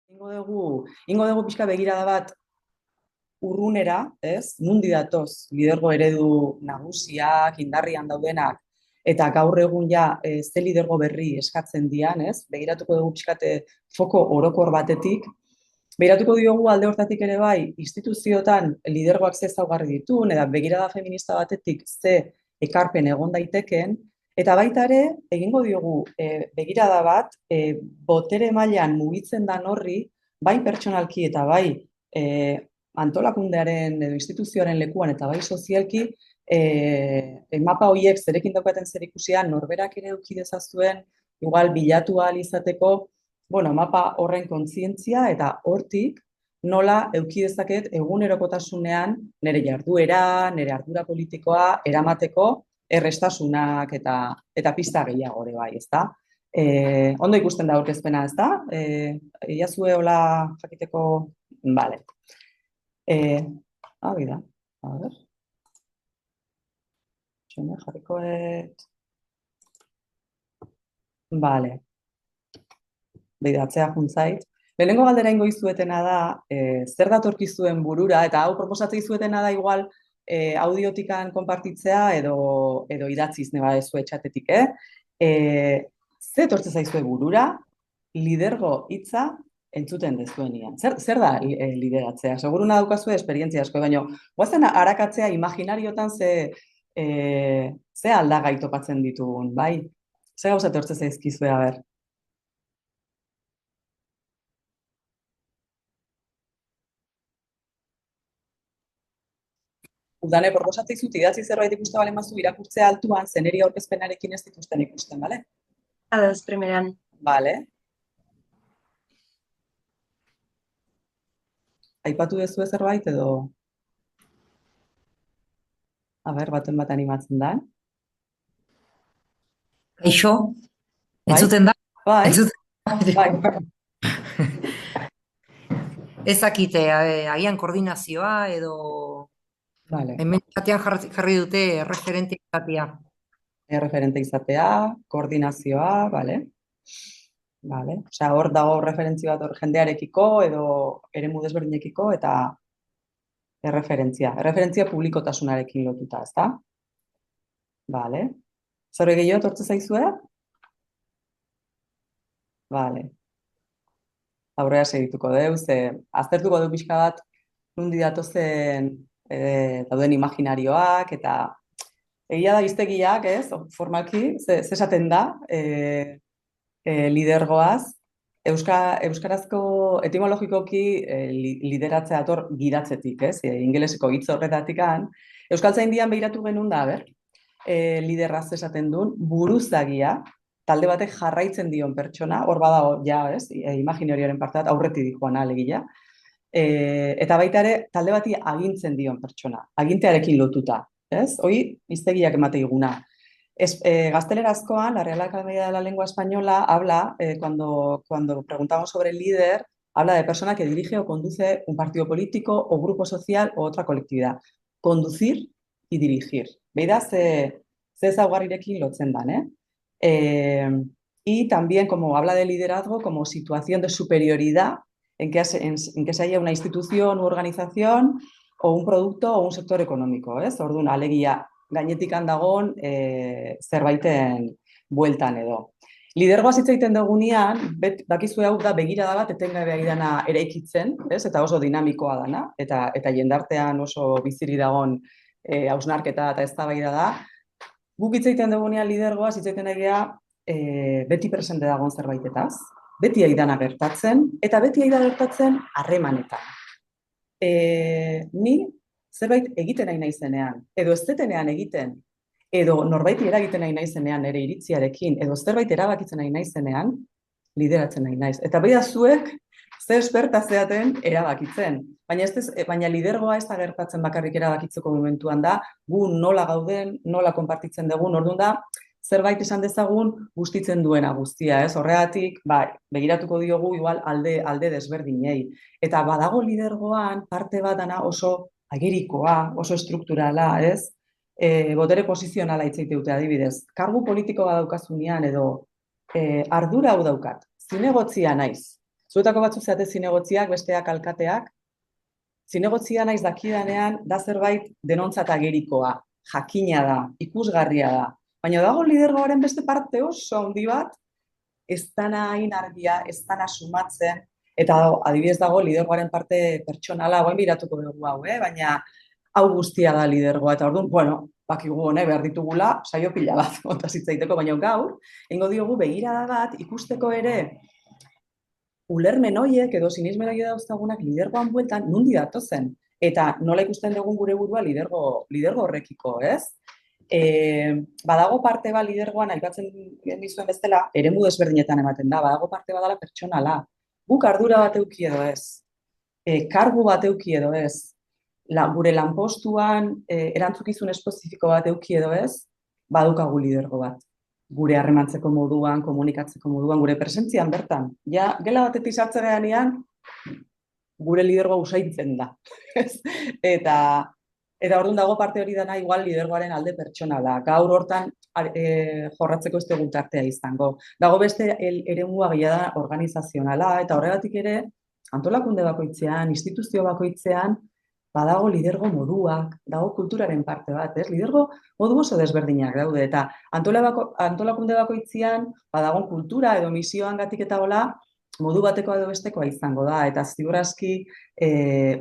Ingo dugu pixka begirada bat urrunera, ez? Nundi datoz lidergo eredu nagusiak, indarrian daudenak, eta gaur egun ja ze lidergo berri eskatzen dian, ez? Begiratuko dugu pixkate foko orokor batetik. Begiratuko diogu alde hortatik ere bai, instituzioetan lidergoak ze ezaugarri dituen, eta begirada feminista batetik ze ekarpen egon daiteken, eta baita ere, egingo diogu begirada bat, botere mailan mugitzen dan horri, bai pertsonalki eta bai antolakundearen edo instituzioaren lekuan eta bai sozialki, mapa horiek zerekin daukaten zerikusia norberak ere eduki dezazuen, igual bilatu ahal izateko, mapa horren kontzientzia eta hortik nola eduki dezaket egunerokotasunean nire jarduera, nire ardura politikoa eramateko errestasunak eta pista gehiago ere bai, ezta? Ondo ikusten da aurkezpena, ezta? Iazue hola jakiteko, bale. Hau da, a ber. Txone jarrikoet. Bale. Beidatzea juntzait. Lehenengo galdera ingo izuetena da, zer datorkizuen burura, eta hau proposatzea izuetena da igual audiotikan konpartitzea edo idatziz neba ezu etxatetik, Zer etortze zaizue burura, lidergo hitza entzuten dezuenian. Zer da lideratzea? Seguruna daukazue esperientzia asko, baina guazen arakatzea imaginariotan ze aldagai topatzen ditugun, bai? Zer gauza etortze zaizkizue, a ber? Udane proposatzen zut idatzi zerbait ikuste bale mazu irakurtzea altuan zeneri aurkezpenarekin ez dituzten ikusten, bale? Ados, primeran. Bale. Aipatu dezue zerbait edo? A ber, baten bat animatzen da. Kaixo, entzuten da? Bai. Bai. Ezakite, agian koordinazioa edo hemen jatean jarri dute referente izatea. Referente izatea, koordinazioa, bale. Osea, hor dago referentzia bat jendearekiko edo eremu desberdinekiko eta erreferentzia publikotasunarekin lotuta, ezta? Bale. Zer gehiago etortze zaizue? Bale. Aurrera segituko deu, aztertuko du pixka bat nundi datozen dauden imaginarioak eta egia da hiztegiak, ez? Formalki, esaten da lidergoaz. Euskarazko etimologikoki lideratzea dator gidatzetik, ez? Ingeleseko hitz horretatikan. Euskaltzaindian behiratu genuen da, liderraz esaten duen, buruzagia, talde batek jarraitzen dion pertsona, hor badago, ja, ez? Imaginarioaren parte bat aurretik dikoan alegia. Eta baita ere, talde bati agintzen dion pertsona, agintearekin lotuta, ez? Hoi, hiztegiak emate iguna. Gaztelerazkoan, la Real Academia de la Lengua Española habla, cuando preguntamos sobre el líder, habla de persona que dirige o conduce un partido político o grupo social o otra colectividad. Conducir y dirigir. Beida, ze ezaugarrirekin lotzen dan, y también como habla de liderazgo como situación de superioridad en que se haya una institución u organización o un producto o un sector económico, ez? Orduan, alegia gainetik handagon zerbaiten bueltan edo. Lidergoaz hitz egiten dugunean, bakizue hau da begirada bat etengabe dana eraikitzen, ez? Eta oso dinamikoa dana, eta jendartean oso biziri dagon hausnarketa eta eztabaida da. Guk hitz egiten dugunean lidergoaz hitz egiten egia beti presente dagoen zerbaitetaz, beti aidana gertatzen, eta beti aida gertatzen harremanetan. Ni zerbait egiten nahi naizenean, edo ez detenean egiten, edo norbaiti eragiten nahi naizenean ere iritziarekin, edo zerbait erabakitzen nahi naizenean, lideratzen nahi naiz. Eta beida zuek, ze esperta zeaten erabakitzen. Baina lidergoa ez da gertatzen bakarrik erabakitzeko momentuan da, gu nola gauden, nola konpartitzen dugun, orduan da, zerbait esan dezagun gustitzen duena guztia, ez? Horregatik, begiratuko diogu igual alde desberdinei. Eta badago lidergoan parte bat dana oso agerikoa, oso strukturala, ez? Botere posizionala hitz dute adibidez. Kargu politiko bat daukazunean edo ardura hau daukat, zinegotzia naiz. Zuetako batzu zeate zinegotziak, besteak alkateak. Zinegotzia naiz dakidanean, da zerbait denontzat agerikoa, jakina da, ikusgarria da. Baina dago lidergoaren beste parte oso handi bat, ez dana hain argia, ez dana sumatzen, eta adibidez dago lidergoaren parte pertsonala, guain biratuko dugu hau, baina hau guztia da lidergoa, eta orduan, bueno, bakigu behar ditugula, saio pila bat, ontaz hitzaiteko, baina gaur, eingo diogu begirada bat, ikusteko ere, ulermen horiek edo sinismen horiek dauzkagunak lidergoan bueltan nundi datozen, eta nola ikusten dugun gure burua lidergo horrekiko, ez? Badago parte bat lidergoan, aipatzen dizuen bezala, eremu desberdinetan ematen da, badago parte bat dela pertsonala. Guk ardura bat eduki edo ez, kargu bat eduki edo ez, gure lanpostuan erantzukizun espezifiko bat eduki edo ez, badukagu lidergo bat. Gure harremantzeko moduan, komunikatzeko moduan, gure presentzian bertan. Ja, gela batetik sartzen garenean, gure lidergoa usaitzen da. Eta orduan dago parte hori dana igual lidergoaren alde pertsonala. Gaur hortan jorratzeko ez dugu tartea izango. Dago beste eremua gehiago da organizazionala, eta horregatik ere, antolakunde bakoitzean, instituzio bakoitzean, badago lidergo moduak, dago kulturaren parte bat, ez? Lidergo modu oso desberdinak daude, eta antolakunde bakoitzean, badago kultura edo misioangatik eta hola, modu batekoa edo bestekoa izango da, eta ziurraski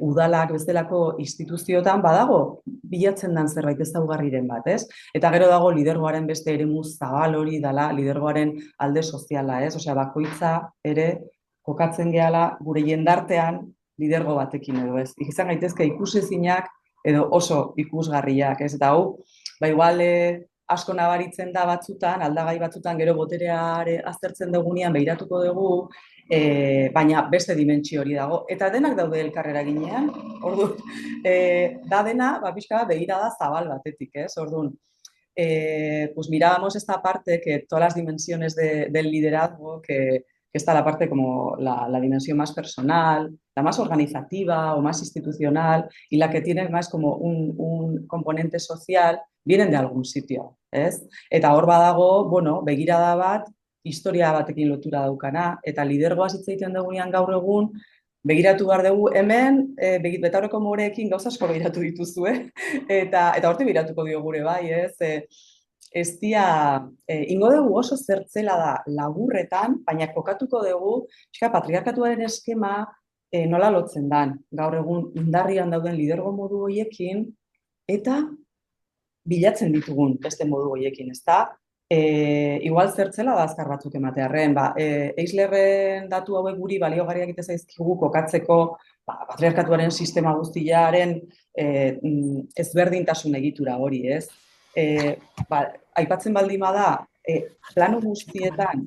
udalak bezalako instituzioetan badago bilatzen den zerbait ezaugarriren bat, ez? Eta gero dago lidergoaren beste eremu zabal hori dela lidergoaren alde soziala, ez? Osea, bakoitza ere kokatzen gehala gure jendartean lidergo batekin edo ez. Izan gaitezke ikusezinak edo oso ikusgarriak, ez? Eta hau, igual asko nabaritzen da batzutan, aldagai batzutan gero botereare aztertzen dugunean behiratuko dugu, baina beste dimentsio hori dago. Eta denak daude elkarrera ginean, orduan, da dena, pixka begirada zabal batetik, ez? Orduan, pues mirábamos esta parte que todas las dimensiones del liderazgo, que está la parte como la dimensión más personal, la más organizativa o más institucional y la que tiene más como un componente social, vienen de algún sitio, ez? Eta hor badago, bueno, begirada bat, historia batekin lotura daukana, eta lidergoaz hitz egiten dugunean gaur egun, begiratu behar dugu hemen, betaurreko moreekin gauza asko begiratu dituzue, eta horti begiratuko dio gure bai, ez? Ez dia, ingo dugu oso zertzela da laburretan, baina kokatuko dugu, patriarkatuaren eskema nola lotzen dan, gaur egun indarrian dauden lidergo modu horiekin, eta bilatzen ditugun beste modu horiekin, ez da? Igual zertzela da azkar batzuk ematearren, Eislerren datu hauek guri baliogarriak ite zaizkigu kokatzeko patriarkatuaren sistema guztiaren ezberdintasun egitura hori, ez? Aipatzen baldin bada, plano guztietan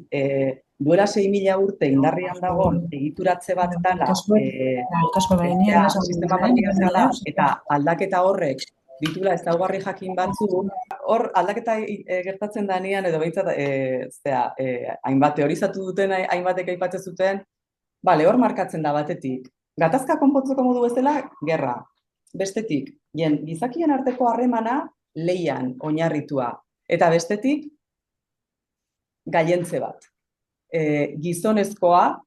duela 6.000 urte indarrian dagoen egituratze bat dela sistema patriarkala eta aldaketa horrek ditula ezaugarri jakin batzu, hor aldaketa gertatzen danean edo behintzat hainbat teorizatu duten, hainbatek aipatzen zuten, hor markatzen da batetik. Gatazka konpontzeko modu bezala, gerra. Bestetik, gizakien arteko harremana leian oinarritua. Eta bestetik, gaientze bat. Gizonezkoa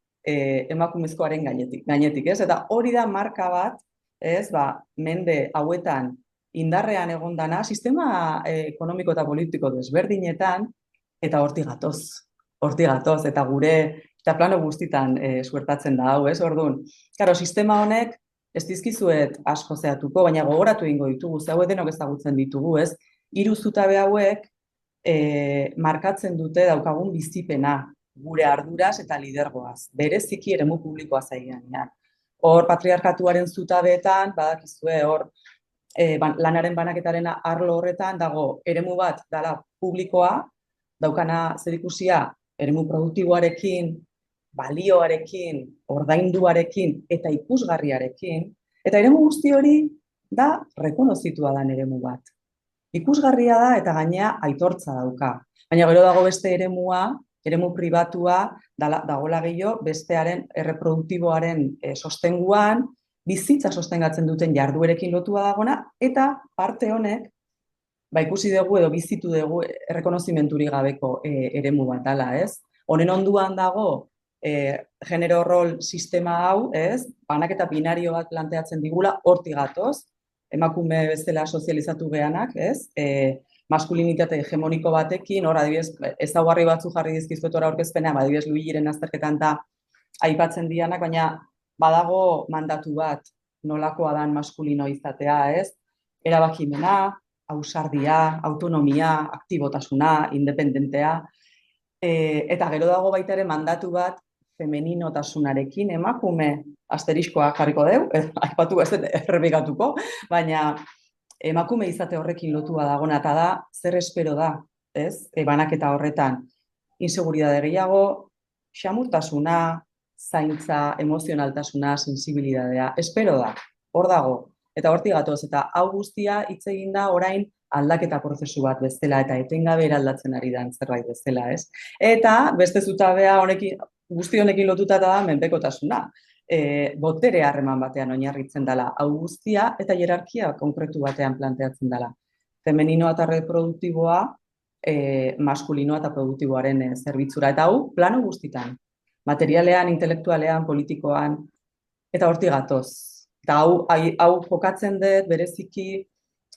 emakumezkoaren gainetik, ez? Eta hori da marka bat, ez, mende hauetan indarrean egondana, sistema ekonomiko eta politiko desberdinetan, eta hortik gatoz, eta gure, eta plano guztitan suertatzen da hau, ez? Orduan, sistema honek, ez dizkizuet asko zehatuko, baina gogoratu egingo ditugu, ze hauek denok ezagutzen ditugu, ez? 3 zutabe hauek markatzen dute daukagun bizipena, gure arduraz eta lidergoaz, bereziki eremu publikoa zaigenean. Hor, patriarkatuaren zutabeetan, badakizue, hor, lanaren banaketaren arlo horretan dago eremu bat dela publikoa, daukana zerikusia eremu produktiboarekin, balioarekin, ordainduarekin eta ikusgarriarekin, eta eremu guzti hori da rekonozitua den eremu bat. Ikusgarria da eta gainea aitortza dauka. Baina gero dago beste eremua, eremu pribatua, dagoela gehiago bestearen erreproduktiboaren sostenguan, bizitza sostengatzen duten jarduerekin lotua dagona, eta parte honek, ikusi dugu edo bizitu dugu errekonozimenturik gabeko eremu bat dela, ez? Honen onduan dago genero rol sistema hau, ez, banaketa binario bat planteatzen digula, hortik gatoz, emakume bezala sozializatu geanak, ez, maskulinitate hegemoniko batekin, hor adibidez, ezaugarri batzu jarri dizkizuet hor aurkezpenean, adibidez Luigiren azterketan da aipatzen dianak, baina badago mandatu bat nolakoa dan maskulino izatea, ez? Erabakimena, ausardia, autonomia, aktibotasuna, independentea, eta gero dago baita ere mandatu bat femeninotasunarekin emakume asteriskoa jarriko deu, aipatu ez errepikatuko, baina emakume izate horrekin lotua dagona, eta da, zer espero da, ez? Banaketa horretan, inseguridade gehiago, xamurtasuna, zaintza, emozionaltasuna, sensibilidadea, espero da, hor dago, eta hortik gatoz, eta hau guztia hitz egin da orain aldaketa prozesu bat bezala, eta etengabe eraldatzen ari da zerbait bezala, ez? Eta beste zutabea honekin, guzti honekin lotuta da menpekotasuna. Botere harreman batean oinarritzen dela hau guztia eta hierarkia konkretu batean planteatzen dela. Femeninoa eta reproduktiboa, maskulinoa eta produktiboaren zerbitzura. Eta hau plano guztitan. Materialean, intelektualean, politikoan, eta hortik gatoz. Eta hau jokatzen dut bereziki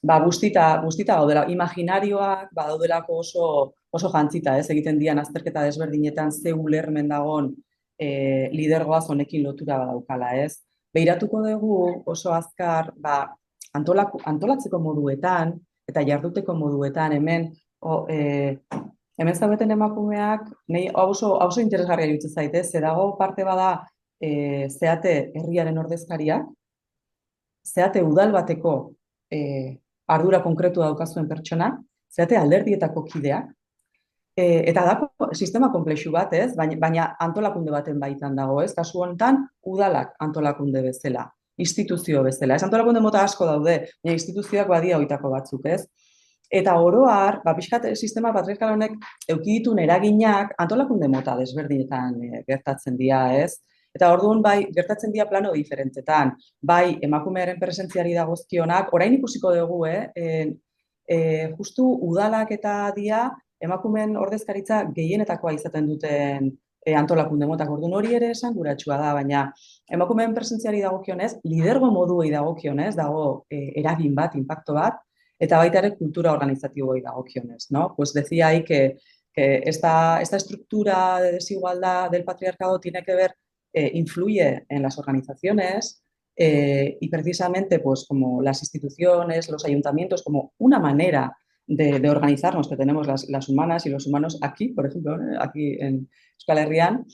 guztita gaudela. Imaginarioak badaudelako oso jantzita, ez egiten dian azterketa desberdinetan ze ulermen dagon lidergoaz honekin lotura badaukala, ez? Beiratuko dugu oso azkar, antolatzeko moduetan eta jarduteko moduetan hemen zaudeten emakumeak, nahi oso interesgarria iruditzen zaite, ze dago parte bada zeate herriaren ordezkariak, zeate udal bateko ardura konkretu daukazuen pertsona, zeate alderdietako kideak, eta da sistema komplexu bat, ez? Baina antolakunde baten baitan dago, ez? Kasu honetan, udalak antolakunde bezala, instituzio bezala. Ez antolakunde mota asko daude, baina instituzioak badia hoitako batzuk, ez? Eta oroar, pixkat sistema patriarkal honek eukiditun eraginak antolakunde mota desberdinetan gertatzen dira, ez? Eta orduan bai, gertatzen dira plano diferentetan, bai emakumearen presentziari dagozkionak, orain ikusiko dugu, justu udalak eta dia, emakumeen ordezkaritza gehienetakoa izaten duten antolakunde motak, orduan hori ere esanguratsua da, baina emakumeen presentziari dagokionez, lidergo moduei dagokionez, dago eragin bat, inpakto bat, eta baita ere kultura organizatiboei dagokionez, ¿no? Pues decía ahí que esta estructura de desigualdad del patriarcado tiene que ver, influye en las organizaciones y precisamente pues como las instituciones, los ayuntamientos, como una manera de organizarnos que tenemos las humanas y los humanos aquí, por ejemplo, aquí en Euskal Herrian,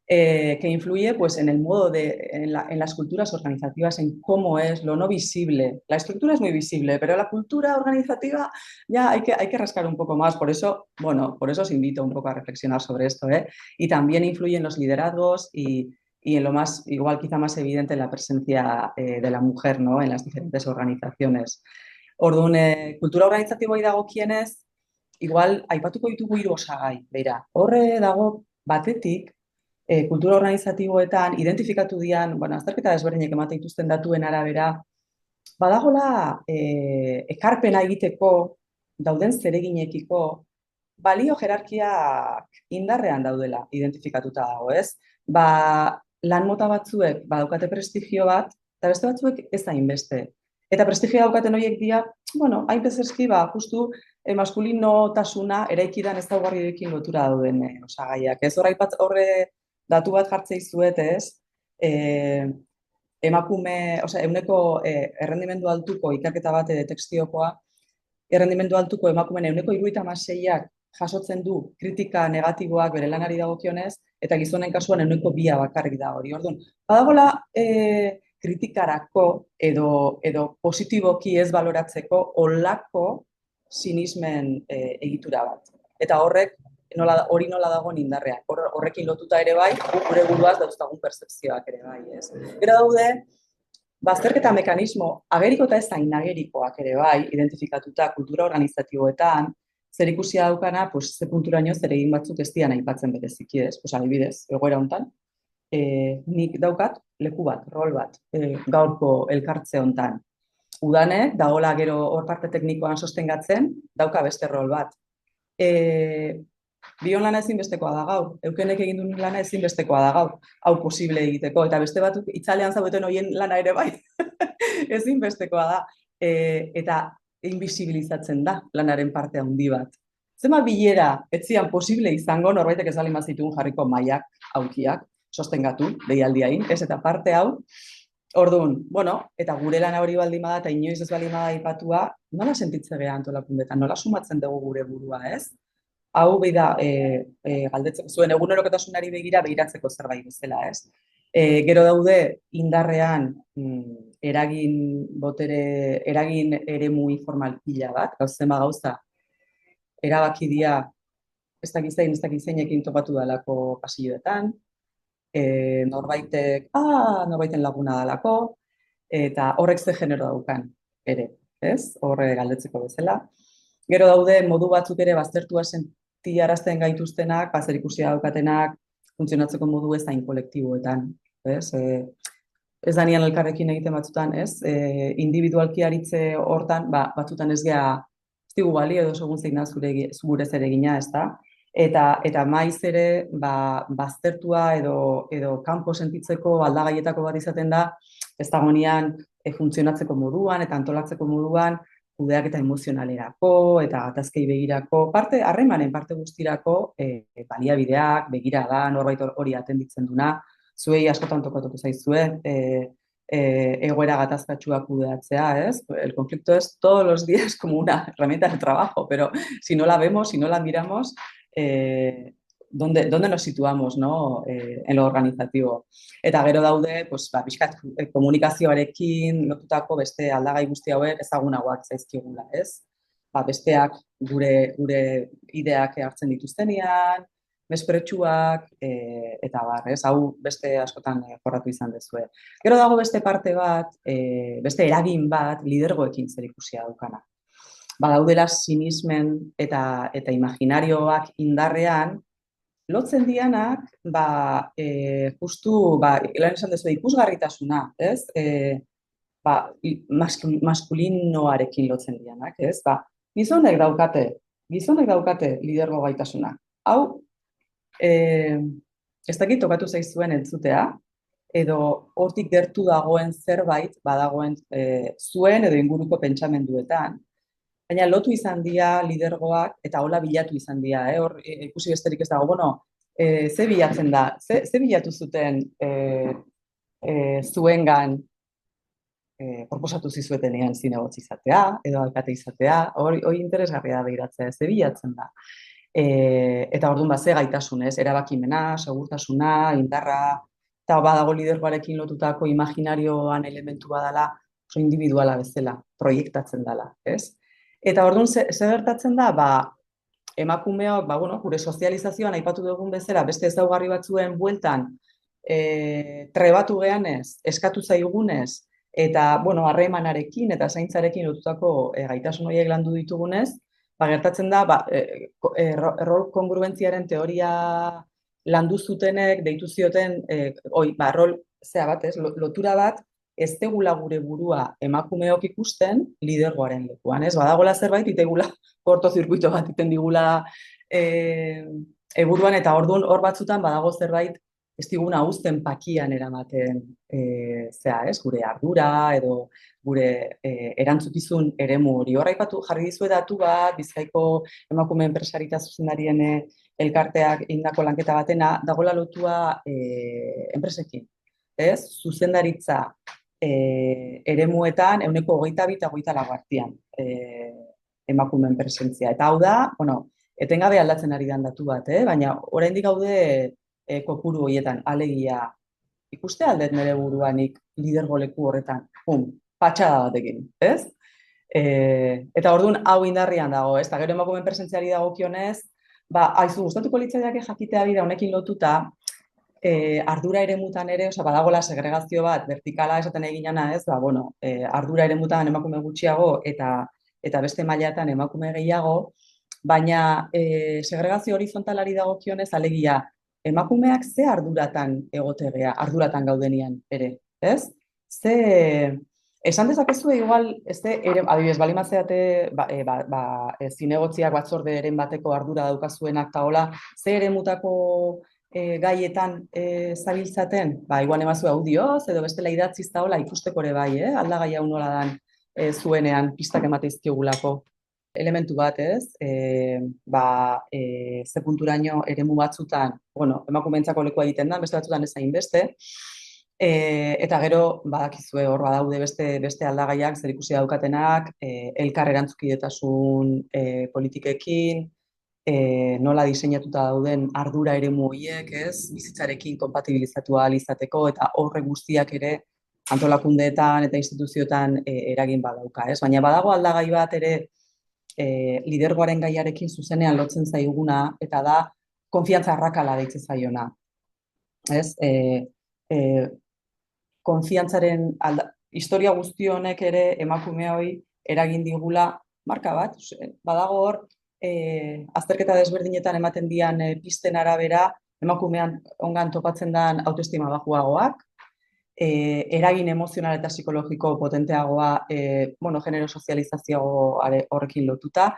que influye pues, en el modo en las culturas organizativas, en cómo es lo no visible. La estructura es muy visible, pero la cultura organizativa ya hay que rascar un poco más. Por eso, bueno, por eso os invito un poco a reflexionar sobre esto, ¿eh? Y también influye en los liderazgos y en lo más, igual quizá más evidente, en la presencia de la mujer, ¿no? En las diferentes organizaciones. Orduan, kultura organizatiboei dagokienez, igual, aipatuko ditugu 3 osagai, beira. Horre dago batetik, kultura organizatiboetan identifikatu dian, azterketa desberdinek ematen dituzten datuen arabera, badagola ekarpena egiteko dauden zereginekiko balio jerarkiak indarrean daudela identifikatuta dago, ez? Lan mota batzuek badaukate prestigio bat, eta beste batzuek ez hainbeste. Eta prestigioa daukaten horiek dira, hainbezerski, justu maskulinotasuna eraikidan ezaugarriekin lotura dauden osagaiak. Ez horre datu bat jartzea izuet, ez? Emakume, euneko errendimendu altuko ikerketa bat detekziokoa, errendimendu altuko emakumeen euneko 76ak jasotzen du kritika negatiboak bere lanari dagokionez, eta gizonen kasuan euneko 2 bakarrik da hori. Orduan, badagola kritikarako edo positiboki ez baloratzeko olako sinismen egitura bat. Eta hori nola dagoen indarrean. Horrekin lotuta ere bai, gure buruaz dauzkagun percepzioak ere bai, ez? Gero daude, bazterketa mekanismo ageriko eta ez hain agerikoak ere bai, identifikatuta kultura organizatiboetan, zer ikusia daukana, ze punturaino zer egin batzuk ez dian aipatzen bereziki, ez? Adibidez, egoera hontan, nik daukat leku bat, rol bat, gaurko elkartze hontan. Udanek, dagoela gero hor parte teknikoan sostengatzen, dauka beste rol bat. Bion lana ezinbestekoa da gaur, eukenek egin duen lana ezinbestekoa da gaur, hau posible egiteko, eta beste batzuk itzalean zaudeten horien lana ere bai, ezinbestekoa da, eta invisibilizatzen da lanaren parte handi bat. Zema bilera, etzian posible izango, norbaitek ez baldin bazituen jarriko mailak, aukiak, sostengatu, deialdiain, ez eta parte hau, orduan, bueno, eta gure lana hori baldin bada, eta inoiz ez baldin bada aipatua, nola sentitze geha antolakundetan, nola sumatzen dugu gure burua, ez? Hau beida, galdetzeko zuen egunerokotasunari begira behiratzeko zerbait bezala, ez? Gero daude indarrean eragin eremu informal pila bat, gauzema gauza, erabaki dia, ez dakizeinekin topatu dalako pasilloetan, norbaiten laguna dalako, eta horrek ze genero daukan ere, ez? Horre galdetzeko bezala. Gero daude modu batzuk ere baztertua sentiarazten gaituztenak, zer ikusia daukatenak, funtzionatzeko modu ez hain kolektiboetan, ez? Ez danian elkarrekin egiten batzutan, ez? Individualki aritze hortan, batzutan ez digu bali edo segun zein da zure zeregina, ez da? Eta maiz ere, baztertua edo kanpo sentitzeko aldagaietako bat izaten da, ez dagoenean funtzionatzeko moduan eta antolatzeko moduan, kudeaketa emozionalerako eta gatazkei begirako, harremanen parte guztirako baliabideak, begirada, norbait hori atenditzen duna, zuei askotan tokatuko zaizue, egoera gatazkatxua kudeatzea, ez? El conflicto es todos los días como una herramienta de trabajo, pero si no la vemos, si no la miramos, ¿dónde nos situamos, no? En lo organizativo. Eta gero daude, pues, pixkat komunikazioarekin lotutako beste aldagai guzti hauek ezagunagoak zaizkigula, ez? Besteak gure ideak hartzen dituztenean, mespretsuak, eta ez? Hau beste askotan jorratu izan dezue. Gero dago beste parte bat, beste eragin bat, lidergoekin zer ikusia daukana. Badaudela sinismen eta imaginarioak indarrean, lotzen dianak, justu, lan esan dezu, ikusgarritasuna, ez? Maskulinoarekin lotzen dianak, ez? Gizonek daukate lidergo gaitasuna. Hau, ez dakit tokatu zaizuen entzutea, edo hortik gertu dagoen zerbait, badagoen zuen edo inguruko pentsamenduetan, baina lotu izan dira lidergoak eta hola bilatu izan dira, hor ikusi besterik ez dago, bueno, ze bilatzen da, ze bilatu zuten zuengan proposatu zizuetenean zinegotzi izatea, edo alkate izatea, hori interesgarria da behiratzea, ze bilatzen da. Eta orduan ze gaitasunez, erabakimena, segurtasuna, indarra, eta badago lidergoarekin lotutako imaginarioan elementu badala, oso individuala bezala, proiektatzen dela, ez? Eta orduan, ze gertatzen da, emakumeok, gure sozializazioan aipatu dugun bezala, beste ezaugarri batzuen bueltan, trebatu gehanez, eskatu zaigunez, eta, harremanarekin eta zaintzarekin lotutako gaitasun horiek landu ditugunez, gertatzen da, rol kongruentziaren teoria landu zutenek, deitu zioten, rol zea bat, lotura bat, ez tegula gure burua emakumeok ikusten lidergoaren lekuan, ez? Badagola zerbait, itegula kortozirkuito bat iten digula buruan, eta orduan hor batzutan badago zerbait ez diguna uzten pakian eramaten gure ardura edo gure erantzukizun eremu hori. Horra ipatu jarri dizue datu bat, Bizkaiko emakume enpresarita zuzendarien elkarteak egindako lanketa batena, dagoela lotua enpresekin. Zuzendaritza eremuetan 22 eta 24 artean emakumeen presentzia. Eta hau da, etengabe aldatzen ari den datu bat, baina oraindik gaude kopuru horietan, alegia, ikuste aldet nire buruanik lidergo leku horretan, patxada batekin, ez? Eta orduan hau indarrian dago, ez? Eta gero emakumeen presentziari dagokionez, aizu gustatuko litzaiake jakitea bida honekin lotuta, ardura eremutan ere, badagoela segregazio bat, vertikala esaten eginana, ez? Ardura eremutan emakume gutxiago eta beste mailatan emakume gehiago, baina segregazio horizontalari dagokionez alegia, emakumeak ze arduratan egotegea, arduratan gaudenian ere, ez? Esan dezakezue igual, adibidez, bali mazeate, zinegotziak batzorderen bateko ardura daukazuenak eta hola, ze eremutako gaietan zabiltzaten? Igual emazue audioz, edo bestela idatziz eta hola ikusteko ere bai, aldagai hau nola dan zuenean pistak emateizkiogulako. Elementu bat, ez? Ze punturaino eremu batzutan, emakumeentzako lekua egiten da, beste batzutan ez hainbeste, eta gero, badakizue hor badaude beste aldagaiak, zer ikusi daukatenak, elkar erantzukidetasun politikekin, nola diseinatuta dauden ardura eremu horiek, ez? Bizitzarekin konpatibilizatu ahal izateko, eta horre guztiak ere antolakundeetan eta instituzioetan eragin badauka, ez? Baina badago aldagai bat ere lidergoaren gaiarekin zuzenean lotzen zaiguna, eta da konfiantza arrakala deitzen zaiona. Ez? Konfiantzaren historia guzti honek ere emakume hori eragin digula marka bat. Badago hor, azterketa desberdinetan ematen dian pisten arabera, emakumean ongan topatzen den autoestima bajuagoak, eragin emozional eta psikologiko potenteagoa, genero sozializazio horrekin lotuta.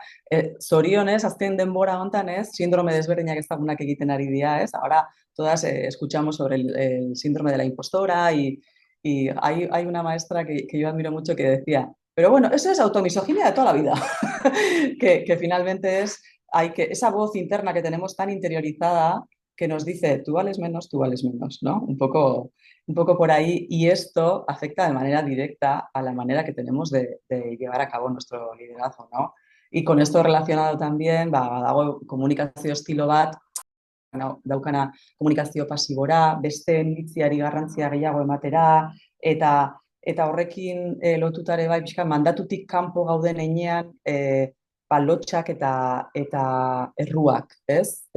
Zorionez, azken denbora hontan, sindrome desberdinak ezagunak egiten ari dira, ahora todas escuchamos sobre el síndrome de la impostora y hay una maestra que yo admiro mucho que decía, pero bueno, eso es automisoginia de toda la vida, que finalmente es esa voz interna que tenemos tan interiorizada que nos dice, tú vales menos, ¿no? Un poco por ahí, y esto afecta de manera directa a la manera que tenemos de llevar a cabo nuestro liderazgo, ¿no? Y con esto relacionado también, dago komunikazio estilo bat, daukana komunikazio pasibora, beste iritziari garrantzia gehiago ematera, eta horrekin lotutare bai, pixka, mandatutik kanpo gauden heinean, lotxak eta erruak, ez?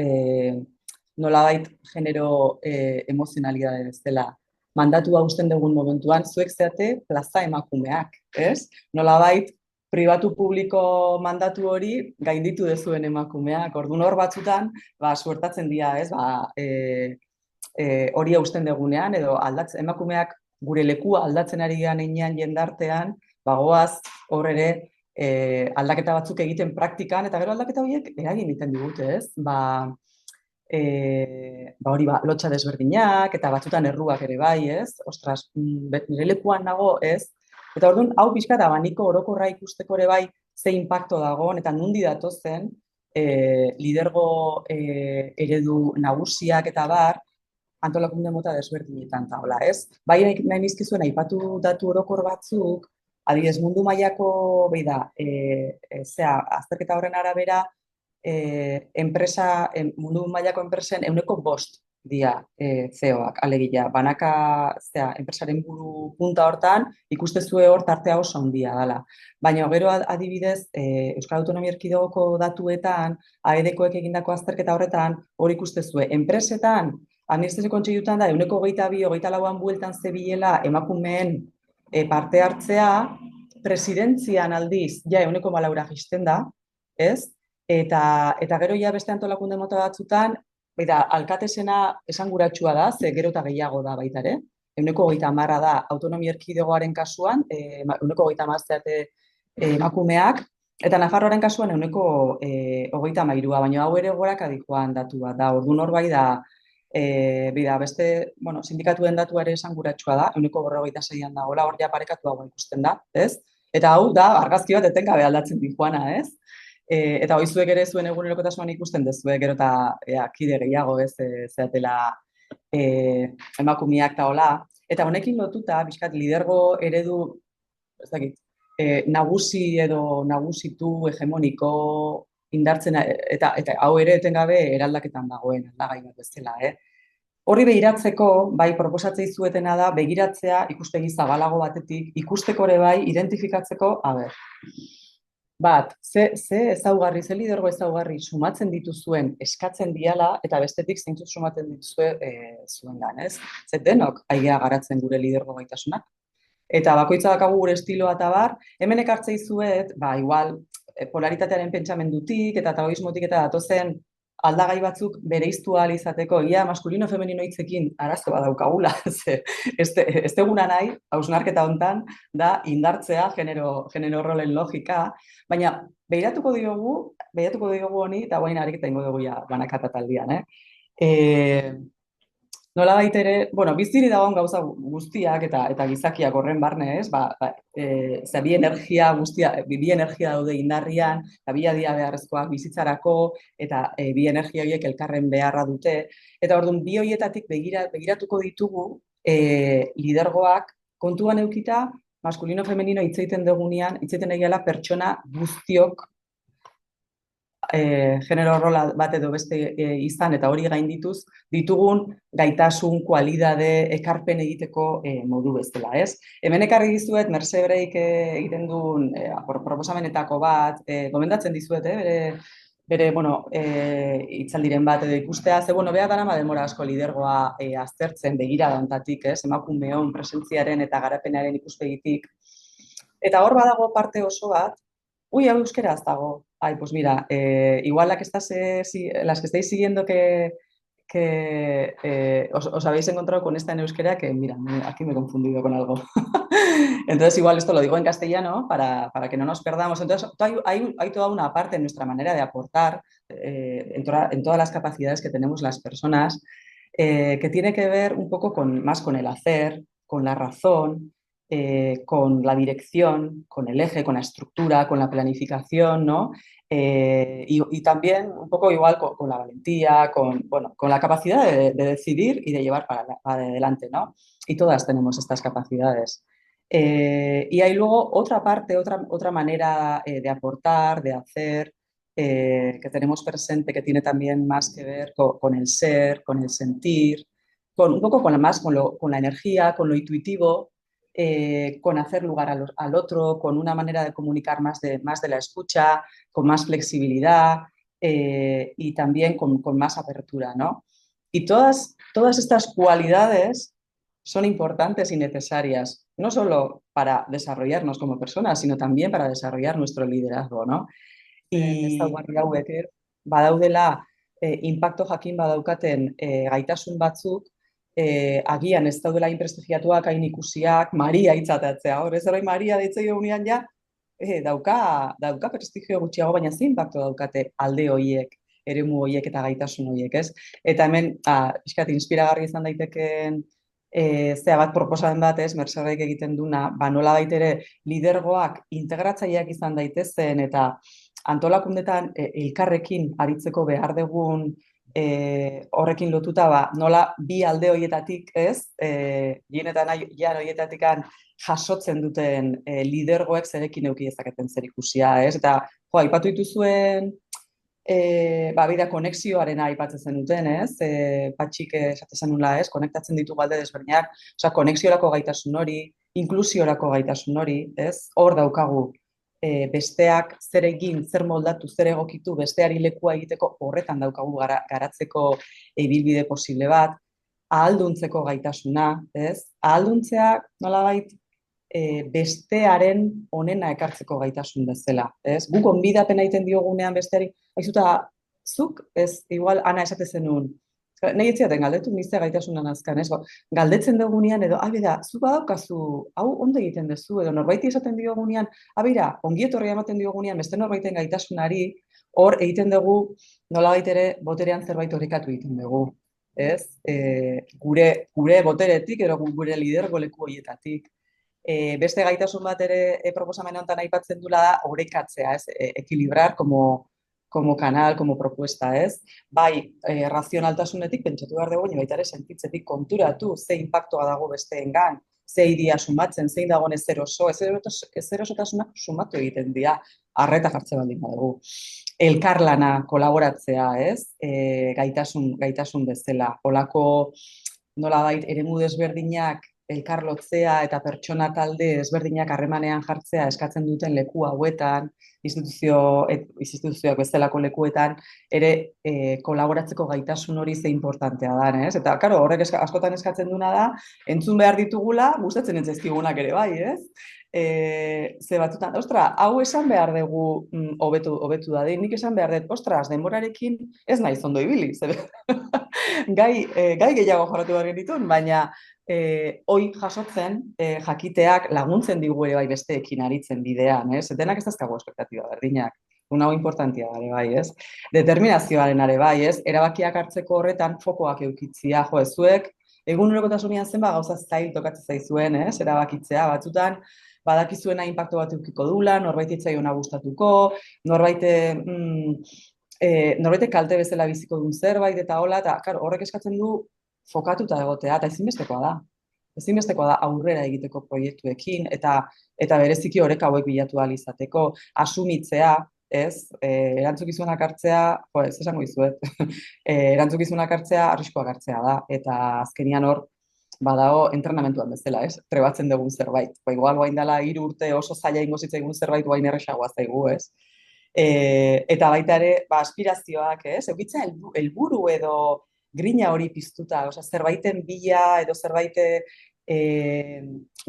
Nolabait genero emozionalidade bezala. Mandatua usten dugun momentuan, zuek zeate plaza emakumeak, ez? Nolabait pribatu publiko mandatu hori gainditu dezuen emakumeak. Orduan hor batzutan, suertatzen dira, ez? Hori eusten dugunean, edo emakumeak gure lekua aldatzen ari ganean jendartean, goaz hor ere aldaketa batzuk egiten praktikan, eta gero aldaketa horiek eragin egiten digute, ez? Hori lotxa desberdinak, eta batzutan erruak ere bai, ez? Ostras, nire lekuan nago, ez? Eta orduan, hau pixka da, baniko orokorra ikusteko ere bai, ze impacto dagoen, eta nundi datozen lidergo eredu nagusiak eta bar, antolakunde mota desberdinetan eta hola, ez? Bai nahi nizkizuen aipatu datu orokor batzuk, adibidez mundu mailako, azterketa horren arabera, mundu mailako enpresen 5% dira CEO-ak, alegia, banaka, enpresaren buru punta hortan, ikustezue hor tartea oso handia dela. Baina gero adibidez, Euskal Autonomia Erkidegoko datuetan, AEDkoek egindako azterketa horretan, hor ikustezue, enpresetan, administrazio kontseilutan da, 22-24an bueltan zebilela emakumeen parte hartzea, presidentzian aldiz, ja 4%ra jisten da, ez? Eta gero ja beste antolakunde mota batzutan, alkatesena esanguratsua da, ze gero eta gehiago da baita ere. 30% da Autonomia Erkidegoaren kasuan, 30% emakumeak, eta Nafarroaren kasuan 33%, baina hau ere goraka dikoan datu bat da. Orduan hor bai da, beste, sindikatuen datua ere esanguratsua da, 46%an dagoela, hor ja parekatu hau ikusten da, ez? Eta hau da, argazki bat etengabe aldatzen dijoana, ez? Eta hoizuek ere zuen egunerokotasunan ikusten dezue, gero eta kide gehiago ez zeatela emakumeak eta hola. Eta honekin lotuta, bizkat, lidergo eredu, ez dakit, nagusi edo nagusitu, hegemoniko, indartzen, eta hau ere etengabe eraldaketan dagoen, aldagai bat bezala, Horri begiratzeko, bai, proposatzei zuetena da, begiratzea ikuspegi zabalago batetik, ikusteko ere bai, identifikatzeko, bat, ze ezaugarri, ze lidergo ezaugarri sumatzen dituzuen eskatzen diala, eta bestetik zeintzuk sumatzen dituzue zuengan, ez? Ze denok aigea garatzen gure lidergo gaitasunak. Eta bakoitza dakagu gure estiloa eta bar, hemen ekartzei zuet, igual, polaritatearen pentsamendutik eta taoismotik eta datozen aldagai batzuk bereiztu ahal izateko, ia maskulino-femenino hitzekin arazo bat daukagula, ez duguna nahi, hausnarketa hontan, da indartzea genero rolen logika, baina behiratuko diogu honi, eta guain ariketa ingo dugu ja banakata taldian, nola baitere, bueno, biziri dagoen gauza guztiak eta gizakiak horren barne, ez? Bi energia daude indarrian, eta bi adia beharrezkoak bizitzarako, eta bi energia horiek elkarren beharra dute. Eta orduan, bi horietatik begiratuko ditugu lidergoak kontuan eukita, maskulino-femenino hitz egiten egiala pertsona guztiok genero rola bat edo beste izan eta hori gaindituz ditugun gaitasun, kualidade, ekarpen egiteko modu bezala, ez? Hemen ekarri dizuet, Merce Breik egiten duen proposamenetako bat, gomendatzen dizuet, bere hitzaldiren bat edo ikustea, ze, behar darama denbora asko lidergoa aztertzen begirada hontatik, ez? Emakumeon presentziaren eta garapenaren ikuspegitik. Eta hor badago parte oso bat, hau euskeraz dago. Ay, pues mira, igual las que estáis siguiendo que os habéis encontrado con esta en euskera, que mira, aquí me he confundido con algo. Entonces, igual esto lo digo en castellano para que no nos perdamos. Entonces, hay toda una parte en nuestra manera de aportar en todas las capacidades que tenemos las personas, que tiene que ver un poco más con el hacer, con la razón, con la dirección, con el eje, con la estructura, con la planificación, ¿no? Y también un poco igual con la valentía, con la capacidad de decidir y de llevar para adelante, ¿no? Y todas tenemos estas capacidades. Y hay luego otra parte, otra manera de aportar, de hacer, que tenemos presente, que tiene también más que ver con el ser, con el sentir, un poco con la energía, con lo intuitivo, con hacer lugar al otro, con una manera de comunicar más de la escucha, con más flexibilidad y también con más apertura, ¿no? Y todas estas cualidades son importantes y necesarias, no solo para desarrollarnos como personas, sino también para desarrollar nuestro liderazgo, ¿no? Y badaudela impacto jakin badaukaten gaitasun batzuk, agian ez daudela inprestigiatuak, hain ikusiak, Maria hitzateatzea, hor ez hori Maria deitzei egunean ja, dauka prestigio gutxiago, baina ze inpaktu daukate alde horiek, eremu horiek eta gaitasun horiek, ez? Eta hemen, pixkat, inspiragarri izan daiteken zea bat proposamen bat, ez, Mercerrek egiten duna, nola baitere lidergoak integratzaileak izan daitezen eta antolakundetan elkarrekin aritzeko behar dugun horrekin lotuta, nola bi alde horietatik, ez, jan horietatik jasotzen duten lidergoek zerekin eduki dezaketen zer ikusia, ez? Eta, aipatu dituzuen bida konexioaren aipatzen zenuten, ez? Patxik esaten nula, ez? Konektatzen ditugu alde desberdinak, osea, konexiorako gaitasun hori, inklusiorako gaitasun hori, ez? Hor daukagu besteak zer egin, zer moldatu, zer egokitu, besteari lekua egiteko horretan daukagu garatzeko ibilbide posible bat, ahalduntzeko gaitasuna, ez? Ahalduntzea nolabait bestearen onena ekartzeko gaitasun bezala, ez? Guk onbidapena egiten diogunean besteari, aizuta, zuk, ez, igual, Ana esate zenun, nahi etziaten galdetu nizte gaitasunan azkan, ez? Galdetzen dugunean edo, bera, zuk badaukazu, hau ondo egiten duzu, edo norbaiti esaten diogunean, bera, ongietorria ematen diogunean, beste norbaiten gaitasunari, hor egiten dugu, nola baitere, boterean zerbait horrekatu egiten dugu, ez? Gure boteretik, edo gure lidergo leku horietatik. Beste gaitasun bat ere proposamen honetan aipatzen dula da, orekatzea, ez? Ekilibrar como canal, como propuesta, ez? Bai, razionaltasunetik pentsatu behar dugu, baita ere sentitzetik konturatu, ze inpaktoa dago besteengan, ze idia sumatzen, zein dagoen ezer oso, ezer osotasunak sumatu egiten dira, arreta jartzen baldin badugu. Elkarlana, kolaboratzea, ez? Gaitasun bezala. Olako nolabait eremu desberdinak elkarlotzea eta pertsona talde desberdinak harremanean jartzea eskatzen duten leku hauetan, instituzioak bezalako lekuetan, ere kolaboratzeko gaitasun hori ze importantea da, ez? Eta, karo, horrek askotan eskatzen duna da, entzun behar ditugula, gustatzen ez zaizkigunak ere bai, ez? Ze batzutan, ostra, hau esan behar dugu hobetu dadin, nik esan behar dut, ostras, denborarekin ez naiz ondo ibili, gai gehiago jorratu behar genitun, baina hoi jasotzen, jakiteak laguntzen digu ere bai besteekin aritzen bidean, ez? Denak ez dazkagu espektatiba berdinak. Un hau importantia ere bai, ez? Determinazioaren ere bai, ez? Erabakiak hartzeko horretan fokoak eukitzia, jo, zuek, egunerokotasunean zenba gauza zail tokatzen zaizuen, ez? Erabakitzea batzutan, badakizuena inpaktu bat eukiko dula, norbait itzaiona gustatuko, norbait kalte bezala biziko duen zerbait, eta hola, eta horrek eskatzen du fokatuta egotea, eta ezinbestekoa da. Ezinbestekoa da aurrera egiteko proiektuekin, eta bereziki horrek hauek bilatu ahal izateko, asumitzea, ez, erantzukizunak hartzea, jo, ez esango izuet, erantzukizunak hartzea, arriskoak hartzea da, eta azkenian hor, badago entrenamentuan bezala, ez, trebatzen dugun zerbait. Igual guain dela 3 urte oso zaila ingo zitzaigun zerbait guain erresagoa zaigu, ez. Eta baita ere, aspirazioak, ez, eukitza helburu edo grina hori piztuta, osea, zerbaiten bila edo zerbait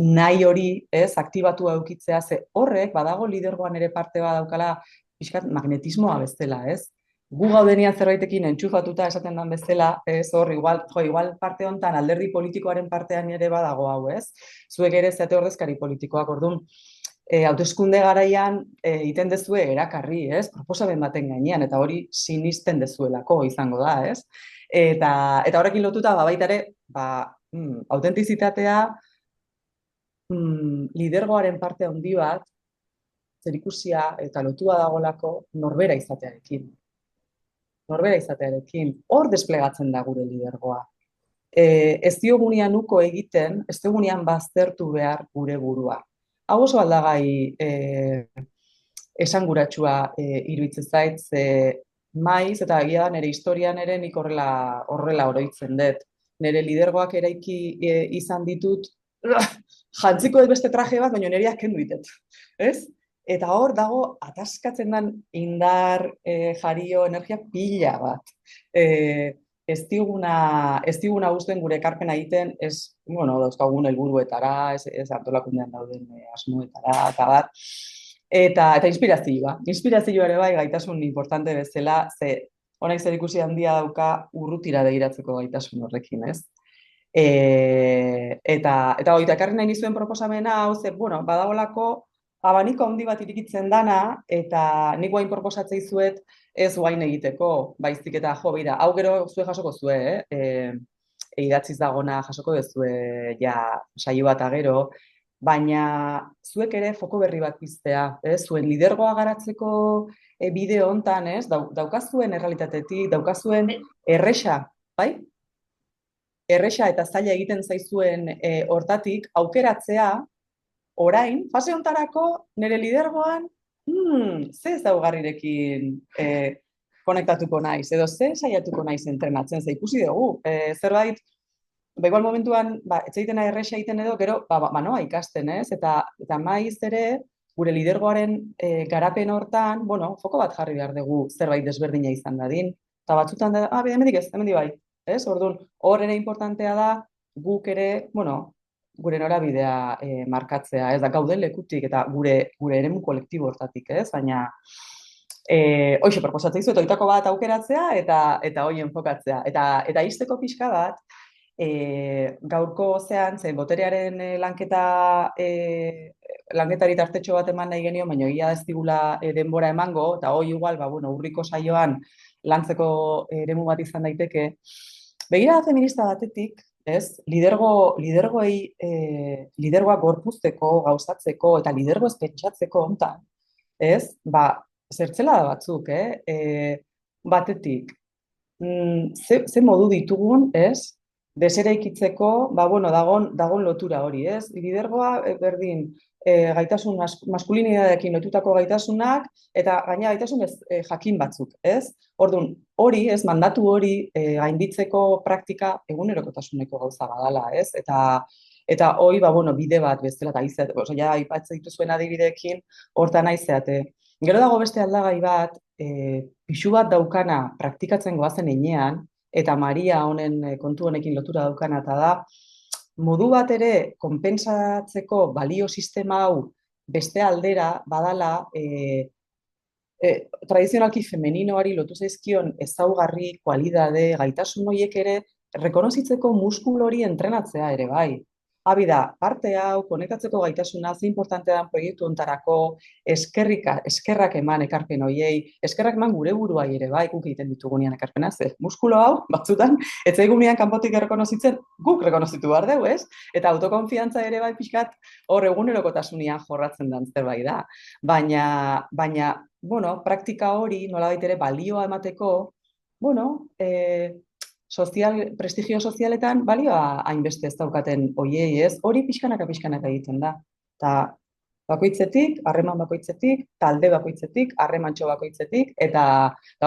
nahi hori, ez, aktibatua eukitzea, ze horrek, badago lidergoan ere parte badaukala, pixkat magnetismoa bezala, ez? Gu gaudenian zerbaitekin entxufatuta esaten den bezala, ez hor, igual parte hontan alderdi politikoaren partean ere badago hau, ez? Zuek ere zeate ordezkari politikoak, orduan, hauteskunde garaian iten dezue erakarri, ez? Proposamen baten gainean, eta hori sinisten dezuelako izango da, ez? Eta horrekin lotuta, baita ere, autentizitatea lidergoaren parte handi bat, zerikusia eta lotua dagolako norbera izatearekin. Hor desplegatzen da gure lidergoa. Ez diogunean uko egiten, ez diogunean baztertu behar gure burua. Hau oso aldagai esanguratsua iruditzen zait, maiz eta egia da nire historian ere nik horrela oroitzen dut. Nire lidergoak eraiki izan ditut, jantziko beste traje bat, baina nireak kendu ditet, ez? Eta hor dago ataskatzen den indar, jario, energia pila bat. Ez diguna guztuen gure ekarpena egiten, ez, dauzkagun helburuetara, ez antolakundean dauden asmoetara, eta bat. Eta inspirazioa ere bai, gaitasun importante bezala, ze honek zer ikusi handia dauka urrutira begiratzeko gaitasun horrekin, ez? Eta ekarri nahi nizuen proposamena, hau ze, badagolako abaniko handi bat irikitzen dana, eta nik guain proposatzei zuet ez guain egiteko, baizik eta jo, beira, hau gero zue jasoko zue, idatziz dagona jasoko dezue ja saio bat agero, baina zuek ere foko berri bat piztea, zuen lidergoa garatzeko bideo hontan, daukazuen errealitatetik, daukazuen erresa, bai? Erresa eta zaila egiten zaizuen hortatik aukeratzea, orain, fase hontarako nire lidergoan, ze ezaugarrirekin konektatuko naiz, edo ze saiatuko naiz entrenatzen, ze ikusi dugu, zerbait, igual momentuan, etxeitena erresa egiten edo, gero, noa ikasten, ez? Eta maiz ere, gure lidergoaren garapen hortan, foko bat jarri behar dugu zerbait desberdina izan dadin, eta batzutan da, hemendik bai, ez? Orduan, hor ere importantea da, guk ere, gure norabidea markatzea, ez da gauden lekutik eta gure eremu kolektibo hortatik, ez? Baina, hoxe proposatzen izu, eta oitako bat aukeratzea eta hoi enfokatzea. Eta izteko pixka bat, gaurko zean, ze boterearen lanketari tartetxo bat eman nahi genio, baina egia ez digula denbora emango, eta hoi igual, urriko saioan lantzeko eremu bat izan daiteke. Begira feminista batetik, ez, lidergoa gorpuzteko, gauzatzeko, eta lidergo ez pentsatzeko hontan, ez, zertzela da batzuk, batetik, ze modu ditugun, ez, deseraikitzeko, dagon lotura hori, ez, lidergoa berdin, gaitasun maskulinidadekin lotutako gaitasunak, eta gaina gaitasun jakin batzuk, ez? Orduan, hori, ez, mandatu hori gainditzeko praktika egunerokotasuneko gauza badala, ez? Eta hori, bide bat bezala, eta izate, ja, aipatzen dituzuen adibideekin, hortan aizeate. Gero dago beste aldagai bat, pixu bat daukana praktikatzen goazen enean, eta Maria honen kontu honekin lotura daukana, eta da, modu bat ere konpentsatzeko balio sistema hau beste aldera badala tradizionalki femeninoari lotu zaizkion ezaugarri, kualidade, gaitasun horiek ere rekonozitzeko muskul hori entrenatzea ere bai. Abi da, parte hau, konektatzeko gaitasuna, ze importantea da proiektu hontarako, eskerrak eman ekarpen horiei, eskerrak eman gure buruai ere bai, guk egiten ditugunean ekarpena, ze muskulo hau, batzutan, ez zaigunean kanpotik errekonozitzen, guk rekonozitu behar dugu, ez? Eta autokonfiantza ere bai pixkat hor egunerokotasunean jorratzen den zerbait da. Baina, bueno, praktika hori nolabait ere balioa emateko, bueno, prestigio sozialetan balioa hainbeste ez daukaten hoiei, ez? Hori pixkanaka egiten da. Eta bakoitzetik, harreman bakoitzetik, talde bakoitzetik, harremantxo bakoitzetik, eta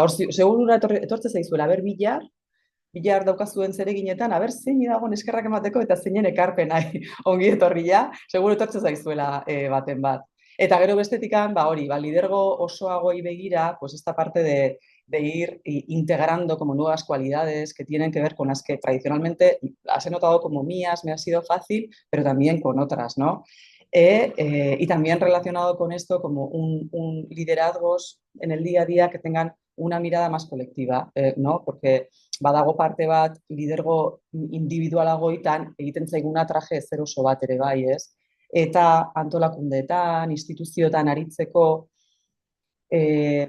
hor segurura etortze zaizuela, bilar daukazuen zereginetan, zein dagoen eskerrak emateko eta zeinen ekarpenai ongi etorria, seguru etortze zaizuela baten bat. Eta gero bestetikan, hori, lidergo osoagoi begira, pues esta parte de ir integrando como nuevas cualidades que tienen que ver con las que tradicionalmente las he notado como mías, me ha sido fácil, pero también con otras, ¿no? Y también relacionado con esto como un liderazgos en el día a día que tengan una mirada más colectiva, ¿no? Porque badago parte bat lidergo individualagoitan egiten zaiguna traje zer oso bat ere bai, ez? Eta antolakundeetan, instituzioetan aritzeko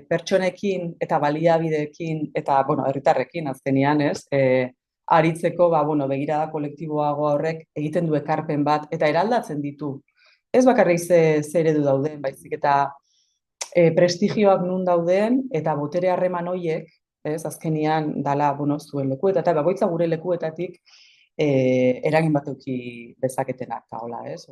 pertsonekin eta baliabideekin eta, herritarrekin azkenean, ez? Aritzeko, begirada kolektiboago horrek egiten du ekarpen bat eta eraldatzen ditu. Ez bakarrik ze eredu dauden, baizik eta prestigioak nun dauden eta botere harreman horiek, ez? Azkenean dala, zuen lekueta eta bakoitza gure lekuetatik eragin bat eduki dezaketenak, eta hola, ez?